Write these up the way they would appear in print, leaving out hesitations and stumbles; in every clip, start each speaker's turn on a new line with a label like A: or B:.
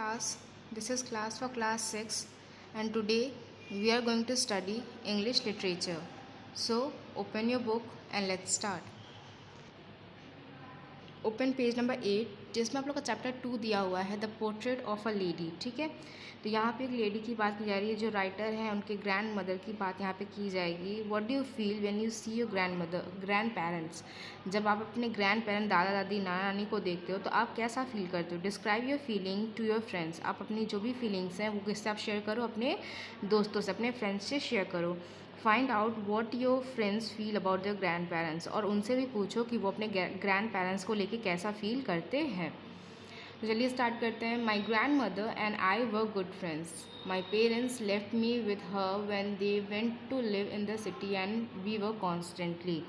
A: class. This is class for class 6 and today we are going to study English literature. So open your book and let's start. Open page number 8 जिसमें आप लोग का chapter 2 दिया हुआ है the portrait of a lady. ठीक है, तो यहाँ पे एक लेडी की बात की जा रही है, जो राइटर है उनके ग्रैंड मदर की बात यहाँ पे की जाएगी। What do you feel when you see your grand mother grand parents. जब आप अपने ग्रैंड पेरेंट दादा दादी नाना नानी को देखते हो तो आप कैसा फील करते हो। Describe your feeling to your friends. आप अपनी जो भी फीलिंग्स हैं वो किससे आप शेयर करो, अपने दोस्तों से, अपने फ्रेंड्स से शेयर करो। Find out what your friends feel about their grand parents. और उनसे भी पूछो कि वो अपने ग्रैंड पेरेंट्स को लेके कैसा फील करते हैं। तो चलिए स्टार्ट करते हैं। My grandmother and I were good friends. My parents left me with her when they went to live in the city and we were constantly.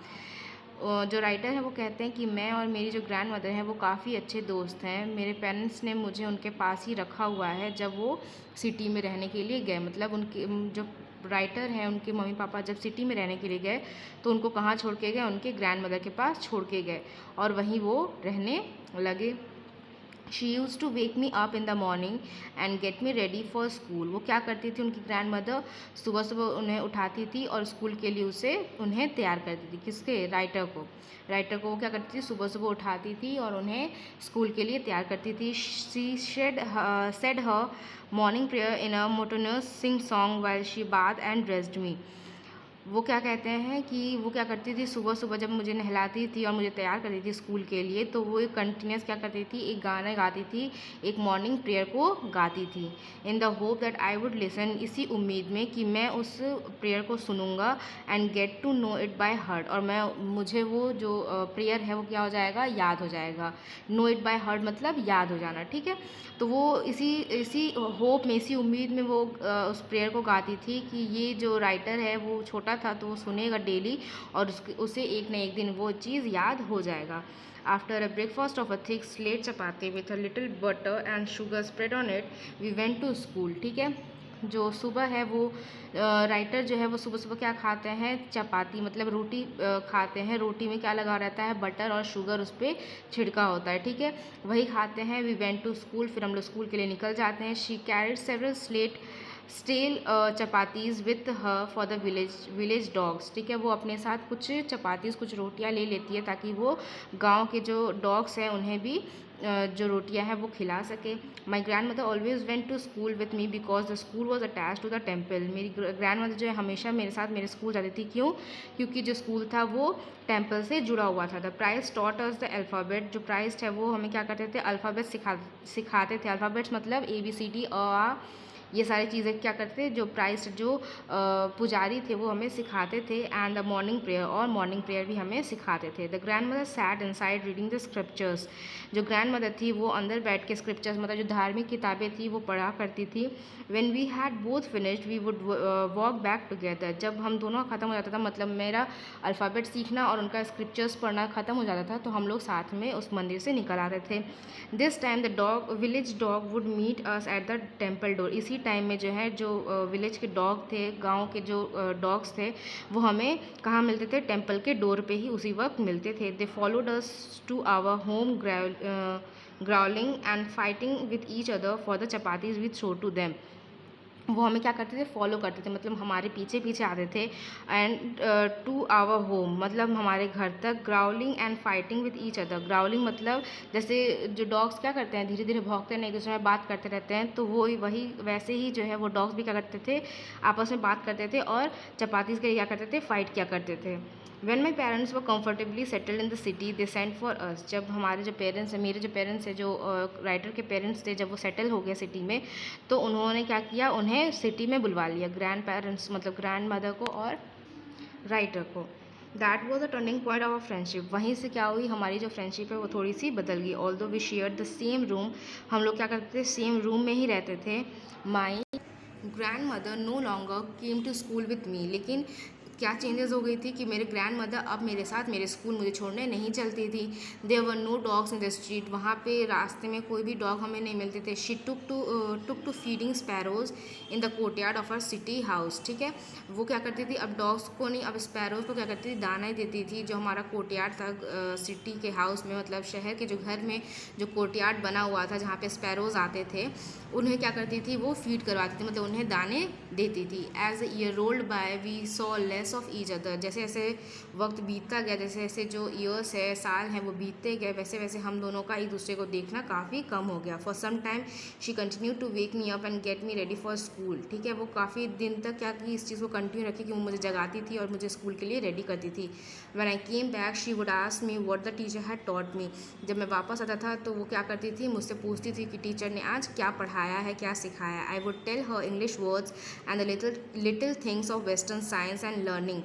A: जो राइटर है वो कहते हैं कि मैं और मेरी जो ग्रैंड मदर है वो काफ़ी अच्छे दोस्त हैं। मेरे पेरेंट्स ने मुझे उनके पास ही रखा हुआ है जब वो सिटी में रहने के लिए गए। मतलब उनके जो राइटर हैं उनके मम्मी पापा जब सिटी में रहने के लिए गए तो उनको कहाँ छोड़ के गए, उनके ग्रैंड मदर के पास छोड़ के गए और वहीं वो रहने लगे। She use to wake me up in the morning and get me ready for school. वो क्या करती थी, उनकी ग्रैंड मदर सुबह सुबह उन्हें उठाती थी और स्कूल के लिए उन्हें तैयार करती थी। किसके, राइटर को वो क्या करती थी, सुबह सुबह उठाती थी और उन्हें स्कूल के लिए तैयार करती थी। She said her morning prayer in a monotonous singsong while she bathed and dressed me. वो क्या कहते हैं कि वो क्या करती थी, सुबह सुबह जब मुझे नहलाती थी और मुझे तैयार करती थी स्कूल के लिए, तो वो एक कंटिन्यूस क्या करती थी, एक गाना गाती थी, एक मॉर्निंग प्रेयर को गाती थी। In the hope that I would listen, इसी उम्मीद में कि मैं उस प्रेयर को सुनूंगा and get to know it by heart. और मुझे वो जो प्रेयर है वो क्या हो जाएगा, याद हो जाएगा। नो इट बाय हार्ट मतलब याद हो जाना। ठीक है, तो वो इसी होप में, इसी उम्मीद में वो उस प्रेयर को गाती थी कि ये जो राइटर है वो छोटा था तो वो सुनेगा डेली और उसे एक न एक दिन वो चीज़ याद हो जाएगा। After a breakfast of a thick slate chapati with a little butter and sugar spread on it we went to school. ठीक है, जो सुबह है वो राइटर जो है वो सुबह सुबह क्या खाते हैं, चपाती मतलब रोटी खाते हैं। रोटी में क्या लगा रहता है, बटर और शुगर उस पर छिड़का होता है। ठीक है, वही खाते हैं। वी वेंट टू स्कूल, फिर हम लोग स्कूल के लिए निकल जाते हैं। She carried several stale chapatis with her for the village dogs. ठीक है, वो अपने साथ कुछ चपातीज़, कुछ रोटियां ले लेती है ताकि वो गांव के जो डॉग्स हैं उन्हें भी जो रोटियां हैं वो खिला सके। My grandmother always went to school with me because the school was attach to the temple. मेरी ग्रैंड मदर जो है हमेशा मेरे साथ मेरे स्कूल जाती थी। क्यों, क्योंकि जो स्कूल था वो टेम्पल से जुड़ा हुआ था। The price taught us the alphabet. जो प्राइस है वो हमें क्या करते थे, अल्फ़ाबेट सिखाते थे। अल्फ़ाबेट्स मतलब ABCD अ ये सारी चीज़ें क्या करते थे, जो प्राइस जो पुजारी थे वो हमें सिखाते थे। एंड द मॉर्निंग प्रेयर, और मॉर्निंग प्रेयर भी हमें सिखाते थे। The grandmother sat inside reading the scriptures. जो ग्रैंड मदर थी वो अंदर बैठ के स्क्रिप्चर्स मतलब जो धार्मिक किताबें थी वो पढ़ा करती थी। When we had both finished we would walk back together. जब हम दोनों ख़त्म हो जाता था, मतलब मेरा अल्फ़ाबेट सीखना और उनका स्क्रिप्चर्स पढ़ना ख़त्म हो जाता था, तो हम लोग साथ में उस मंदिर से निकल आते थे। This time the village dog would meet us at the temple door. इसी टाइम में जो है जो विलेज के डॉग थे, गांव के जो डॉग्स थे वो हमें कहाँ मिलते थे, टेम्पल के डोर पे ही उसी वक्त मिलते थे। They followed us to our home growling and fighting with each other for the chapatis with show to them. वो हमें क्या करते थे, फॉलो करते थे, मतलब हमारे पीछे पीछे आते थे। एंड टू आवर होम मतलब हमारे घर तक। Growling and fighting with each other. Growling मतलब जैसे जो डॉग्स क्या करते हैं, धीरे धीरे भौंकते हैं, एक दूसरे में बात करते रहते हैं, तो वो वही वैसे ही जो है वो डॉग्स भी क्या करते थे, आपस में बात करते थे और चपातीस के लिए क्या करते थे, फाइट क्या करते थे। When my parents were comfortably settled in the city, they sent for us. जब हमारे जो पेरेंट्स हैं, मेरे जो पेरेंट्स हैं, जो राइटर के पेरेंट्स थे, जब वो सेटल हो गए सिटी में, तो उन्होंने क्या किया, उन्हें सिटी में बुलवा लिया। ग्रैंड पेरेंट्स मतलब ग्रैंड मदर को और राइटर को। That was a turning point of a friendship. वहीं से क्या हुई, हमारी जो फ्रेंडशिप है वो थोड़ी सी बदल गई। Although we share the same room, हम लोग क्या करते थे, सेम रूम में ही रहते थे। My grandmother no longer came to school with me. लेकिन क्या चेंजेस हो गई थी कि मेरे ग्रैंड मदर अब मेरे साथ मेरे स्कूल मुझे छोड़ने नहीं चलती थी। There were no dogs in the street, वहाँ पे रास्ते में कोई भी डॉग हमें नहीं मिलते थे। She took to feeding sparrows in the courtyard of our city house, ठीक है। वो क्या करती थी, अब डॉग्स को नहीं, अब स्पैरोज को क्या करती थी, दाना ही देती थी। जो हमारा कोर्टयार्ड था सिटी के हाउस में, मतलब शहर के जो घर में जो कोर्टयार्ड बना हुआ था जहाँ पे स्पैरोज आते थे, उन्हें क्या करती थी, वो फीड करवाती थी, मतलब उन्हें दाने देती थी। As a year rolled by we saw less of each other, जैसे जैसे वक्त बीतता गया, जैसे जैसे जो ईयर्स है, साल हैं, वो बीतते गए, वैसे वैसे हम दोनों का एक दूसरे को देखना काफ़ी कम हो गया। For some time she continue to wake me up and get me ready for school, ठीक है। वो काफ़ी दिन तक क्या की, इस चीज़ को कंटिन्यू रखी कि वो मुझे जगाती थी और मुझे स्कूल के लिए रेडी करती थी। When I came back she would ask me what the teacher had taught me, जब मैं वापस आता था तो वो क्या करती थी, मुझसे पूछती थी कि टीचर ने आज क्या पढ़ाया है, क्या सिखाया। I would tell her English words and the little things of Western science and learning.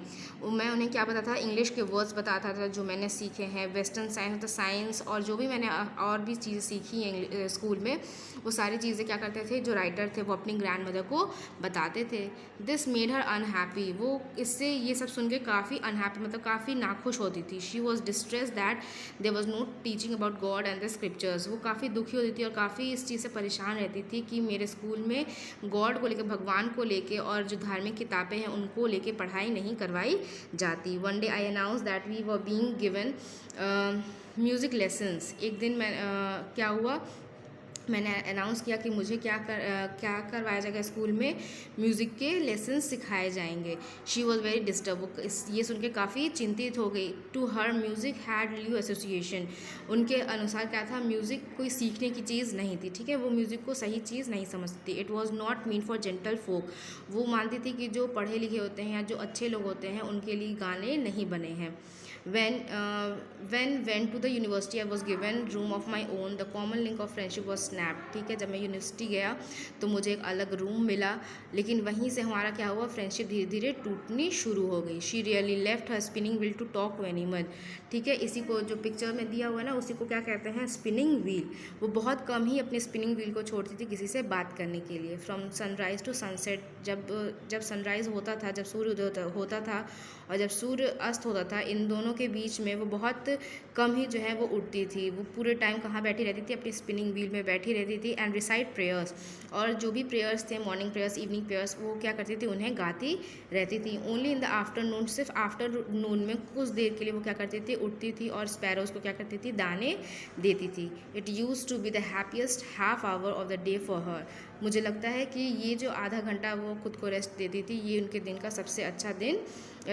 A: मैं उन्हें क्या बताता था, इंग्लिश के वर्ड्स बताता था जो मैंने सीखे हैं, वेस्टर्न साइंस मतलब साइंस, और जो भी मैंने और भी चीज़ें सीखी हैं स्कूल में, वो सारी चीज़ें क्या करते थे, जो राइटर थे वो अपनी ग्रैंड मदर को बताते थे। दिस मेड हर अनहैप्पी, वो इससे ये सब सुन के काफ़ी अनहैप्पी, मतलब काफ़ी नाखुश होती थी। She was distress that there was no teaching about God and the scriptures, वो काफ़ी दुखी होती थी और काफ़ी इस चीज़ से परेशान रहती थी कि मेरे स्कूल में गॉड को लेकर, भगवान को लेकर और जो धार्मिक किताबें हैं उनको लेकर पढ़ाई नहीं करवाई जाती। One day I announce that we were being given music lessons, एक दिन मैं क्या हुआ, मैंने अनाउंस किया कि मुझे क्या करवाया जाएगा, स्कूल में म्यूज़िक के लेसन सिखाए जाएंगे। शी वॉज वेरी डिस्टर्ब, वो ये सुन के काफ़ी चिंतित हो गई। To her music had new association, उनके अनुसार क्या था, म्यूज़िक कोई सीखने की चीज़ नहीं थी, ठीक है। वो म्यूज़िक को सही चीज़ नहीं समझती। It was not meant for gentle folk, वो मानती थी कि जो पढ़े लिखे होते हैं या जो अच्छे लोग होते हैं उनके लिए गाने नहीं बने हैं। when went to the university I was given room of my own, the common link of friendship was snapped, ठीक है। जब मैं यूनिवर्सिटी गया तो मुझे एक अलग रूम मिला, लेकिन वहीं से हमारा क्या हुआ, फ्रेंडशिप धीरे धीरे टूटनी शुरू हो गई। She really left her spinning wheel to talk to anyone, ठीक है। इसी को जो पिक्चर में दिया हुआ है ना, उसी को क्या कहते हैं, स्पिनिंग व्हील। वो बहुत कम ही अपने स्पिनिंग व्हील को छोड़ती थी किसी से बात करने के लिए। फ्रॉम सनराइज़ टू सनसेट, जब सनराइज़ होता था, जब सूर्य उदय होता था और जब सूर्य अस्त होता था, इन दोनों के बीच में वो बहुत कम ही जो है वो उठती थी। वो पूरे टाइम कहाँ बैठी रहती थी, अपनी स्पिनिंग व्हील में बैठी रहती थी। एंड रिसाइट प्रेयर्स, और जो भी प्रेयर्स थे, मॉर्निंग प्रेयर्स, इवनिंग प्रेयर्स, वो क्या करती थी, उन्हें गाती रहती थी। ओनली इन द आफ्टरनून, सिर्फ आफ्टरनून में कुछ देर के लिए वो क्या करती थी, उठती थी और स्पैरोज़ को क्या करती थी, दाने देती थी। It use to be the happiest half hour of the day for her, मुझे लगता है कि ये जो आधा घंटा वो खुद को रेस्ट देती थी, ये उनके दिन का सबसे अच्छा दिन,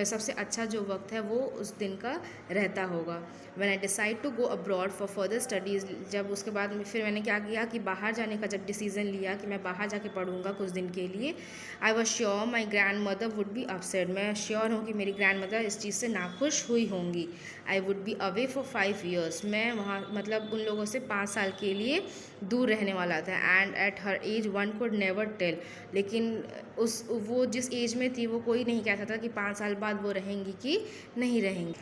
A: सबसे अच्छा जो वक्त है वो उस दिन का रहता होगा। When I decide to go abroad for further studies, जब उसके बाद फिर मैंने क्या किया कि बाहर जाने का जब डिसीज़न लिया कि मैं बाहर जाके पढ़ूंगा कुछ दिन के लिए, I was sure my grand mother would be upset, मैं श्योर हूँ कि मेरी ग्रैंड मदर इस चीज़ से नाखुश हुई होंगी। I would be away for 5 years, मैं वहाँ मतलब उन लोगों से 5 साल के लिए दूर रहने वाला था। And at her age one could never tell, लेकिन वो जिस एज में थी वो कोई नहीं कहता था कि 5 साल बाद वो रहेंगी कि नहीं रहेंगी।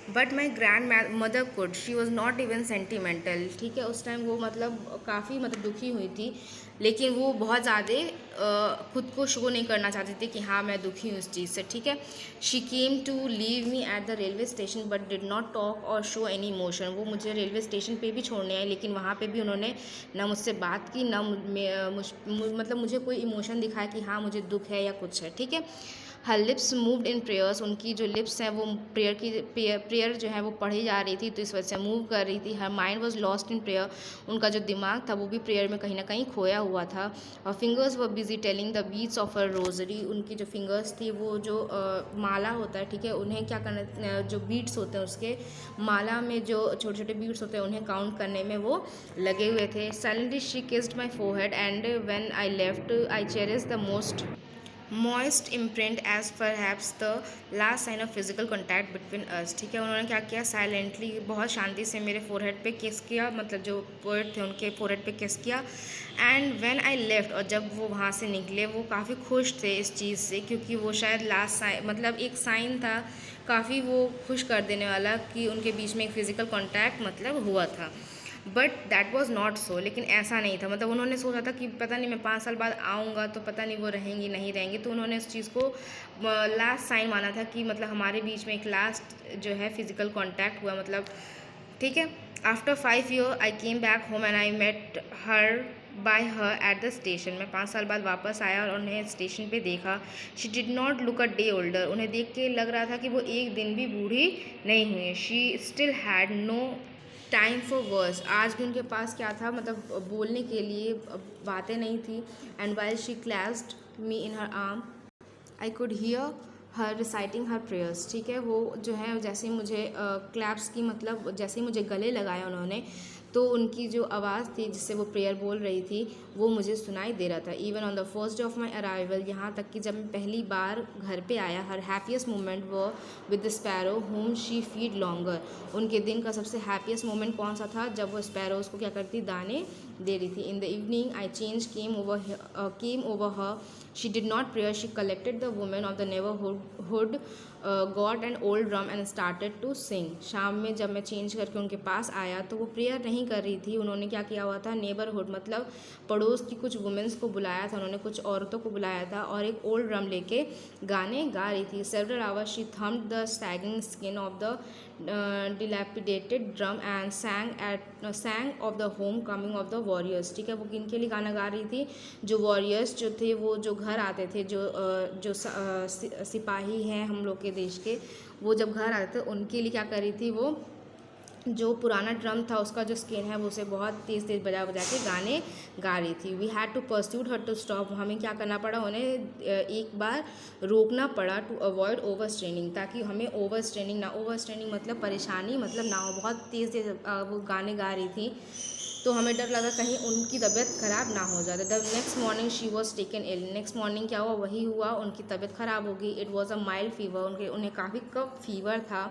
A: But my grand mother could, she was not even sentimental, ठीक है। उस टाइम वो मतलब काफ़ी मतलब दुखी हुई थी, लेकिन वो बहुत ज़्यादा खुद को शो नहीं करना चाहती थी कि हाँ मैं दुखी हूँ इस चीज़ से, ठीक है। She came to leave me at the railway station but did not talk or show any emotion, वो मुझे रेलवे स्टेशन पे भी छोड़ने आए, लेकिन वहाँ पे भी उन्होंने ना मुझसे बात की, ना मतलब मुझे कोई इमोशन दिखाया कि हाँ मुझे दुख है या कुछ है, ठीक है। हर लिप्स मूव्ड इन प्रेयर्स, उनकी जो लिप्स हैं वो प्रेयर जो है वो पढ़ी जा रही थी, तो इस वजह से मूव कर रही थी। Her mind was lost in prayer, उनका जो दिमाग था वो भी प्रेयर में कहीं ना कहीं खोया हुआ था। और fingers were busy telling the beads of a rosary, उनकी जो फिंगर्स थी वो जो माला होता है, ठीक है, उन्हें क्या करना, जो बीट्स होते हैं उसके माला में जो छोटे छोटे बीट्स होते हैं उन्हें काउंट करने में वो लगे हुए थे। Silently she kissed my forehead and when I left I cherish the most moist imprint as perhaps the last sign of physical contact between us, ठीक है। उन्होंने क्या किया, साइलेंटली बहुत शांति से मेरे फोरहेड पे किस किया, मतलब जो पोएट थे उनके फोरहेड पे किस किया। एंड व्हेन आई लेफ्ट, और जब वो वहाँ से निकले वो काफ़ी खुश थे इस चीज़ से, क्योंकि वो शायद लास्ट साइन मतलब एक साइन था काफ़ी वो खुश कर देने वाला कि उनके बीच में एक फ़िज़िकल कॉन्टैक्ट मतलब हुआ था। But that was not so, लेकिन ऐसा नहीं था। मतलब उन्होंने सोचा था कि पता नहीं मैं 5 साल बाद आऊँगा तो पता नहीं वो रहेंगी नहीं रहेंगी, तो उन्होंने इस चीज़ को लास्ट साइन माना था कि मतलब हमारे बीच में एक लास्ट जो है फिज़िकल कॉन्टैक्ट हुआ, मतलब ठीक है। After 5 year I came back home and I met her by her at the station. मैं 5 साल बाद वापस आया और उन्हें स्टेशन पे देखा। She did not look a day older. उन्हें देख के लग रहा था कि वो एक दिन भी बूढ़ी नहीं हुई। She still had no time for words. आज भी उनके पास क्या था, मतलब बोलने के लिए बातें नहीं थी। And while she clasped me in her arm I could hear her reciting her prayers. ठीक है, वो जो है जैसे ही मुझे क्लैप्स की, मतलब जैसे ही मुझे गले लगाया उन्होंने, तो उनकी जो आवाज़ थी जिससे वो प्रेयर बोल रही थी वो मुझे सुनाई दे रहा था। Even on the first day of my arrival, यहाँ तक कि जब मैं पहली बार घर पे आया, हर हैप्पीएस्ट मोमेंट वो with the sparrow home she feed longer. उनके दिन का सबसे हैप्पीएस्ट मोमेंट कौन सा था, जब वो स्पैरोज़ को क्या करती, दाने दे रही थी। In the evening a change came over her. She did not prayer, she collected the women of the neighbourhood, got an old drum and started to sing. शाम में जब मैं चेंज करके उनके पास आया तो वो प्रेयर नहीं कर रही थी। उन्होंने क्या किया हुआ था, नेबरहुड मतलब पड़ोस की कुछ वुमेंस को बुलाया था, उन्होंने कुछ औरतों को बुलाया था और एक ओल्ड ड्रम लेके गाने गा रही थी। Several hours she thumbed the sagging skin of the dilapidated drum and sang of the home coming of the warriors। ठीक है, वो किनके लिए गाना गा रही थी, जो वॉरियर्स जो थे, वो जो घर आते थे, जो सिपाही हैं हम लोग के देश के, वो जब घर आते थे उनके लिए क्या कर रही थी, वो जो पुराना ड्रम था उसका जो स्किन है वो उसे बहुत तेज़ तेज़ बजा बजा के गाने गा रही थी। We had to persuade her to stop. हमें क्या करना पड़ा, उन्हें एक बार रोकना पड़ा, टू अवॉइड ओवर स्ट्रेनिंग, ताकि हमें ओवर स्ट्रेनिंग ना, ओवर स्ट्रेनिंग मतलब परेशानी मतलब ना हो। बहुत तेज़ तेज़ वो गाने गा रही थी तो हमें डर लगा कहीं उनकी तबीयत ख़राब ना हो जाए। The next morning she was taken ill. Next morning क्या हुआ, वही हुआ, उनकी तबीयत ख़राब हो गई। It was a mild fever, उन्हें काफ़ी कफ फीवर था।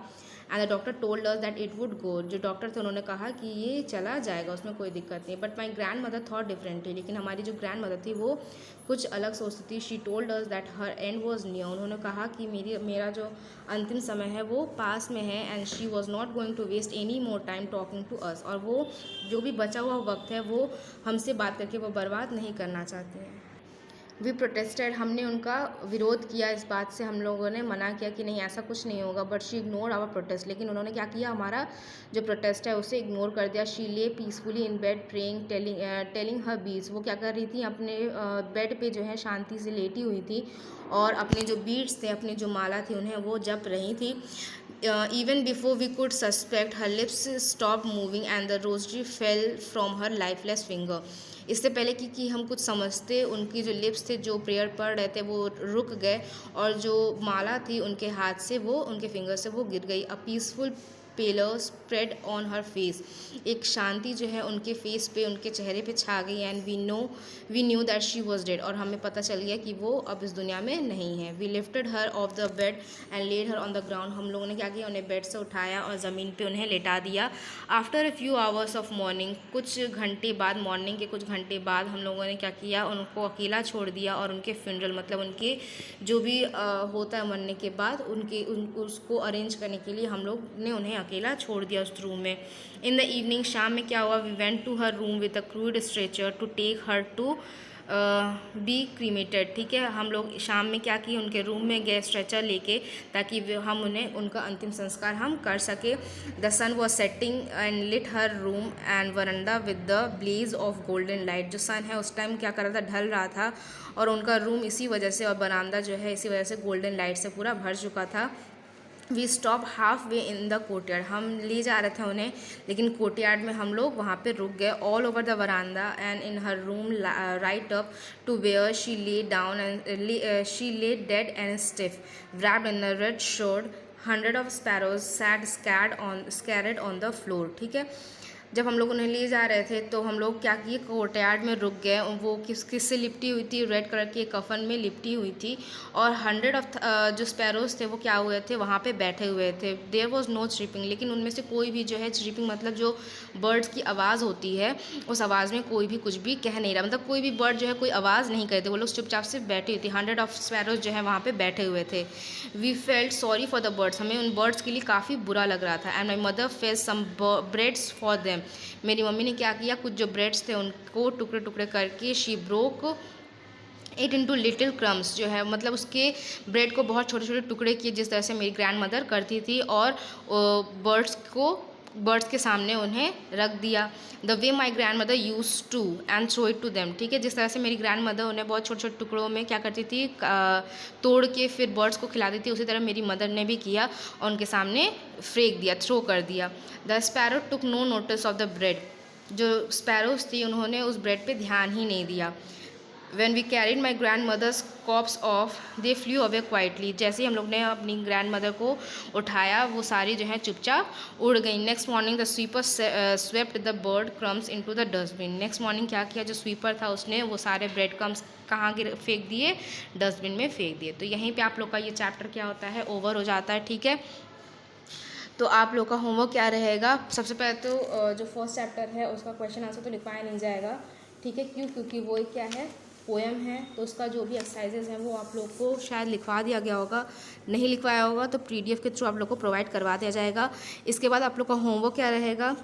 A: And the doctor told us that it would go. जो डॉक्टर थे उन्होंने कहा कि ये चला जाएगा, उसमें कोई दिक्कत नहीं। But my grand mother thought differently. लेकिन हमारी जो ग्रैंड मदर थी वो कुछ अलग सोचती थी। She told us that her and was near. उन्होंने कहा कि मेरा जो अंतिम समय है वो पास में है। And she was not going to waste any more time talking to us. और वो जो भी बचा हुआ वक्त है वो हमसे बात करके वो बर्बाद नहीं करना चाहती हैं। We protested. हमने उनका विरोध किया, इस बात से हम लोगों ने मना किया कि नहीं ऐसा कुछ नहीं होगा। But she ignore our protest. लेकिन उन्होंने क्या किया, हमारा जो प्रोटेस्ट है उसे इग्नोर कर दिया। She lay peacefully in bed praying telling her beads. वो क्या कर रही थी, अपने बेड पे जो है शांति से लेटी हुई थी और अपने जो बीट्स थे, अपनी जो माला थी, उन्हें वो जप रही थी। Even before we could suspect, her lips stopped moving and the rosary fell from her lifeless finger। इससे पहले कि हम कुछ समझते, उनकी जो लिप्स थे जो प्रेयर पढ़ रहे थे वो रुक गए और जो माला थी उनके हाथ से, वो उनके फिंगर से वो गिर गई। A peaceful pallor spread on her face. एक शांति जो है उनके फेस पे, उनके चेहरे पे छा गई। And we knew that she was dead. और हमें पता चल गया कि वो अब इस दुनिया में नहीं है। We lifted her off the bed and laid her on the ground. हम लोगों ने क्या किया, उन्हें बेड से उठाया और ज़मीन पे उन्हें लेटा दिया। After a few hours of morning, कुछ घंटे बाद, मॉर्निंग के कुछ घंटे बाद हम लोगों ने क्या किया, उनको अकेला छोड़ दिया और उनके फ्यूनरल मतलब उनके जो भी होता है मरने के बाद उसको अरेंज करने के लिए हम लोग ने उन्हें अकेला छोड़ दिया उस रूम में। इन द इवनिंग, शाम में क्या हुआ, we went to her room with a crude stretcher to take her to be cremated. ठीक है, हम लोग शाम में क्या किए, उनके रूम में गए स्ट्रेचर लेके, ताकि हम उन्हें उनका अंतिम संस्कार हम कर सके। The sun was setting and lit her room and veranda with the blaze of golden light. जो सन है उस टाइम क्या कर रहा था, ढल रहा था और उनका रूम इसी वजह से और बरामदा जो है इसी वजह से गोल्डन लाइट से पूरा भर चुका था। We stop halfway in the courtyard. हम ले जा रहे थे उन्हें, लेकिन कोर्टयार्ड में हम लोग वहाँ पे रुक गए। All over the verandah and in her room right up to where she lay down and she lay dead and stiff wrapped in a red shroud। 100 of sparrows sat scattered on the floor। ठीक है, जब हम लोग उन्हें ले जा रहे थे तो हम लोग क्या किए, कोर्टयार्ड में रुक गए। वो किससे लिपटी हुई थी, रेड कलर के कफन में लिपटी हुई थी। और 100 ऑफ जो स्पैरोज थे वो क्या हुए थे, वहाँ पे बैठे हुए थे। There was no cheeping. लेकिन उनमें से कोई भी जो है, चीपिंग मतलब जो बर्ड्स की आवाज़ होती है, उस आवाज़ में कोई भी कुछ भी कह नहीं रहा। मतलब कोई भी बर्ड जो है कोई आवाज़ नहीं करते, वो लोग चुपचाप से बैठी हुई थी। 100 ऑफ स्पैरोज जो है वहाँ पे बैठे हुए थे। We felt sorry for the birds. हमें उन बर्ड्स के लिए काफ़ी बुरा लग रहा था। And my mother fetched some breads for them. मेरी मम्मी ने क्या किया, कुछ जो ब्रेड्स थे उनको टुकड़े टुकड़े करके she broke it into little crumbs, जो है मतलब उसके ब्रेड को बहुत छोटे छोटे टुकड़े किए, जिस तरह से मेरी ग्रैंड मदर करती थी, और बर्ड्स के सामने उन्हें रख दिया। The way my grandmother use to and throw it to them, ठीक है, जिस तरह से मेरी ग्रैंड मदर उन्हें बहुत छोटे छोटे टुकड़ों में क्या करती थी, तोड़ के फिर बर्ड्स को खिलाती थी, उसी तरह मेरी मदर ने भी किया और उनके सामने फेंक दिया, थ्रो कर दिया। The sparrow took no notice of the bread, जो स्पैरोज थी उन्होंने उस ब्रेड पे ध्यान ही नहीं दिया। When we carried my grandmother's corpse off, they flew away quietly. जैसे ही हम लोग ने अपनी ग्रैंड मदर को उठाया, वो सारी जो है चुपचाप उड़ गई। Next morning the sweeper swept the bird crumbs into the dustbin. Next morning क्या किया, जो स्वीपर था उसने वो सारे ब्रेड क्रम्स कहाँ फेंक दिए, डस्टबिन में फेंक दिए। तो यहीं पे आप लोग का ये चैप्टर क्या होता है, ओवर हो जाता है, ठीक है। तो आप लोग का होमवर्क क्या रहेगा, सबसे पहले तो जो फर्स्ट चैप्टर है उसका क्वेश्चन आंसर तो लिखवाया नहीं जाएगा, ठीक है, क्योंकि वो एक क्या है, पोएम है, तो उसका जो भी एक्सरसाइजेज हैं वो आप लोग को शायद लिखवा दिया गया होगा, नहीं लिखवाया होगा तो PDF के थ्रू आप लोग को प्रोवाइड करवा दिया जाएगा। इसके बाद आप लोग का होमवर्क क्या रहेगा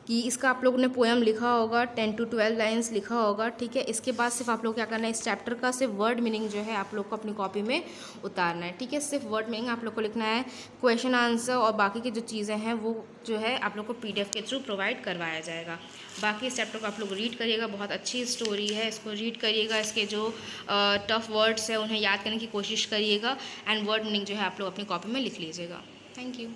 A: कि इसका आप लोगों ने पोएम लिखा होगा, 10 to 12 लाइन्स लिखा होगा, ठीक है। इसके बाद सिर्फ आप लोग क्या करना है, इस चैप्टर का सिर्फ वर्ड मीनिंग जो है आप लोग को अपनी कॉपी में उतारना है, ठीक है। सिर्फ वर्ड मीनिंग आप लोग को लिखना है, क्वेश्चन आंसर और बाकी की जो चीज़ें हैं वो जो है आप लोग को PDF के थ्रू प्रोवाइड करवाया जाएगा। बाकी इस चैप्टर को आप लोग रीड करिएगा, बहुत अच्छी स्टोरी है, इसको रीड करिएगा, इसके जो टफ वर्ड्स है उन्हें याद करने की कोशिश करिएगा, एंड वर्ड मीनिंग जो है आप लोग अपनी कॉपी में लिख लीजिएगा। Thank you.